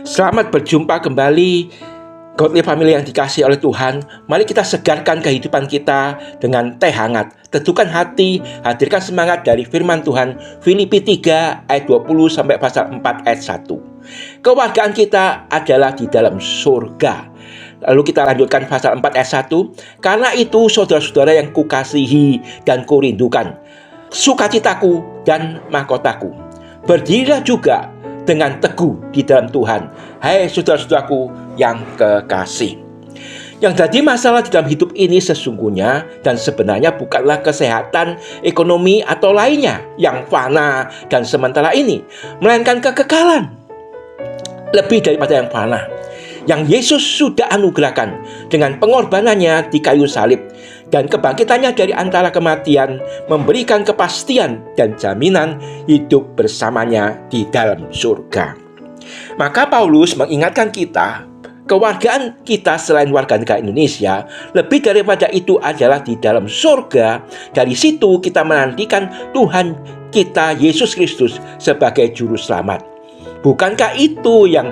Selamat berjumpa kembali, Godly Family yang dikasihi oleh Tuhan. Mari kita segarkan kehidupan kita dengan teh hangat. Teduhkan hati, hadirkan semangat dari firman Tuhan. Filipi 3 ayat 20 sampai pasal 4 ayat 1. Kewargaan kita adalah di dalam surga. Lalu kita lanjutkan pasal 4 ayat 1. Karena itu saudara-saudara yang kukasihi dan kurindukan, sukacitaku dan mahkotaku, berdirilah juga dengan teguh di dalam Tuhan, hai saudara-saudaraku yang kekasih. Yang jadi masalah di dalam hidup ini sesungguhnya dan sebenarnya bukanlah kesehatan, ekonomi atau lainnya yang fana dan sementara ini, melainkan kekekalan lebih daripada yang fana, yang Yesus sudah anugerahkan dengan pengorbanannya di kayu salib dan kebangkitannya dari antara kematian, memberikan kepastian dan jaminan hidup bersamanya di dalam surga. Maka Paulus mengingatkan kita, kewargaan kita selain warga negara Indonesia, lebih daripada itu adalah di dalam surga. Dari situ kita menantikan Tuhan kita Yesus Kristus sebagai juru selamat. Bukankah itu yang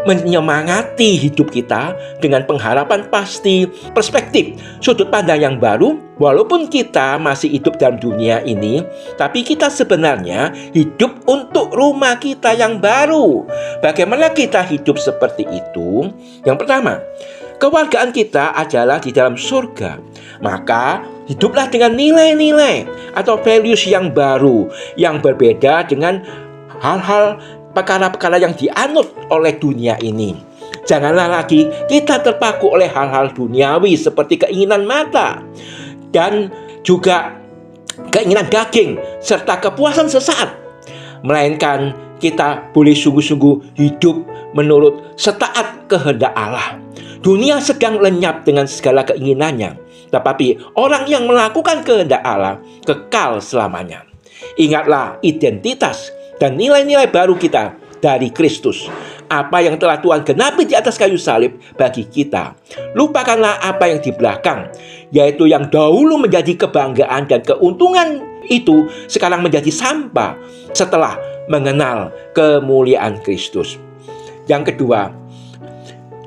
menyemangati hidup kita dengan pengharapan pasti, perspektif, sudut pandang yang baru? Walaupun kita masih hidup dalam dunia ini, tapi kita sebenarnya hidup untuk rumah kita yang baru. Bagaimana kita hidup seperti itu? Yang pertama, kewargaan kita adalah di dalam surga. Maka hiduplah dengan nilai-nilai atau values yang baru, yang berbeda dengan hal-hal perkara-perkara yang dianut oleh dunia ini. Janganlah lagi kita terpaku oleh hal-hal duniawi seperti keinginan mata dan juga keinginan daging serta kepuasan sesaat, melainkan kita boleh sungguh-sungguh hidup menurut setaat kehendak Allah. Dunia sedang lenyap dengan segala keinginannya, tetapi orang yang melakukan kehendak Allah kekal selamanya. Ingatlah identitas dan nilai-nilai baru kita dari Kristus. Apa yang telah Tuhan genapi di atas kayu salib bagi kita. Lupakanlah apa yang di belakang, yaitu yang dahulu menjadi kebanggaan dan keuntungan itu sekarang menjadi sampah setelah mengenal kemuliaan Kristus. Yang kedua,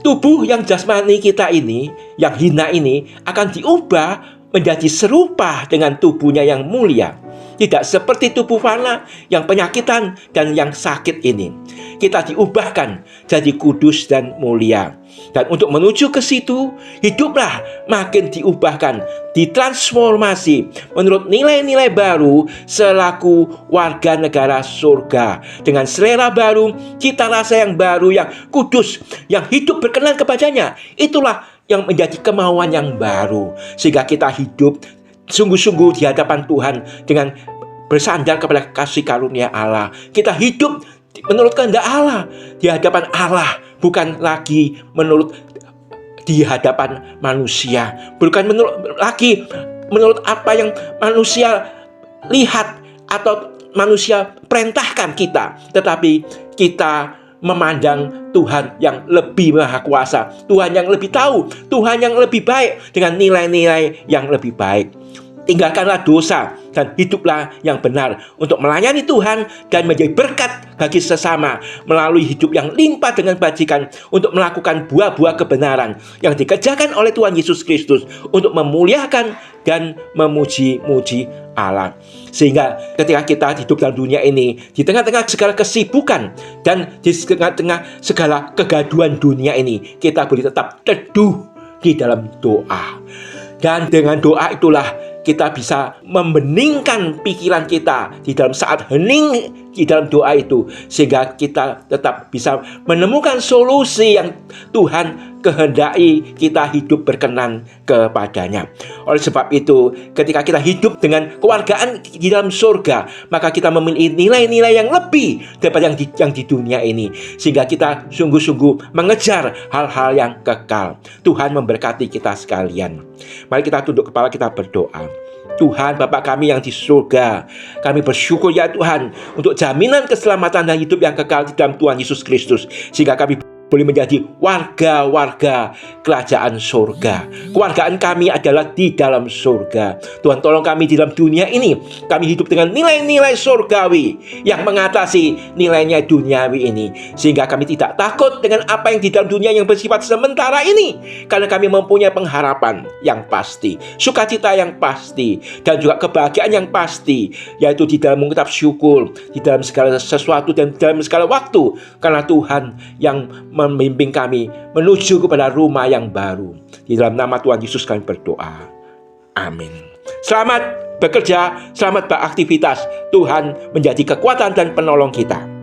tubuh yang jasmani kita ini, yang hina ini, akan diubah menjadi serupa dengan tubuhnya yang mulia. Tidak seperti tubuh fana yang penyakitan dan yang sakit ini. Kita diubahkan jadi kudus dan mulia. Dan untuk menuju ke situ, hiduplah makin diubahkan, ditransformasi menurut nilai-nilai baru selaku warga negara surga. Dengan selera baru, cita rasa yang baru, yang kudus, yang hidup berkenan kepadanya. Itulah yang menjadi kemauan yang baru. Sehingga kita hidup sungguh-sungguh di hadapan Tuhan dengan bersandar kepada kasih karunia Allah. Kita hidup menurut kehendak Allah di hadapan Allah, bukan lagi menurut di hadapan manusia, bukan lagi menurut apa yang manusia lihat atau manusia perintahkan kita, tetapi kita memandang Tuhan yang lebih maha kuasa, Tuhan yang lebih tahu, Tuhan yang lebih baik dengan nilai-nilai yang lebih baik. Tinggalkanlah dosa dan hiduplah yang benar untuk melayani Tuhan dan menjadi berkat bagi sesama melalui hidup yang limpah dengan bajikan untuk melakukan buah-buah kebenaran yang dikerjakan oleh Tuhan Yesus Kristus untuk memuliakan dan memuji-muji Allah. Sehingga ketika kita hidup dalam dunia ini, di tengah-tengah segala kesibukan dan di tengah-tengah segala kegaduhan dunia ini, kita boleh tetap teduh di dalam doa. Dan dengan doa itulah kita bisa membeningkan pikiran kita di dalam saat hening di dalam doa itu, sehingga kita tetap bisa menemukan solusi yang Tuhan kehendaki kita hidup berkenan kepadanya. Oleh sebab itu, ketika kita hidup dengan kewargaan di dalam surga, maka kita memiliki nilai-nilai yang lebih daripada yang di dunia ini, sehingga kita sungguh-sungguh mengejar hal-hal yang kekal. Tuhan memberkati kita sekalian. Mari kita tunduk kepala, kita berdoa. Tuhan Bapa kami yang di surga, kami bersyukur ya Tuhan untuk jaminan keselamatan dan hidup yang kekal di dalam Tuhan Yesus Kristus, sehingga kami boleh menjadi warga-warga kerajaan surga. Kewargaan kami adalah di dalam surga. Tuhan, tolong kami di dalam dunia ini, kami hidup dengan nilai-nilai surgawi yang mengatasi nilainya duniawi ini, sehingga kami tidak takut dengan apa yang di dalam dunia yang bersifat sementara ini, karena kami mempunyai pengharapan yang pasti, sukacita yang pasti, dan juga kebahagiaan yang pasti, yaitu di dalam mengucap syukur di dalam segala sesuatu dan dalam segala waktu, karena Tuhan yang membimbing kami menuju kepada rumah yang baru. Di dalam nama Tuhan Yesus kami berdoa. Amin. Selamat bekerja, selamat beraktivitas. Tuhan menjadi kekuatan dan penolong kita.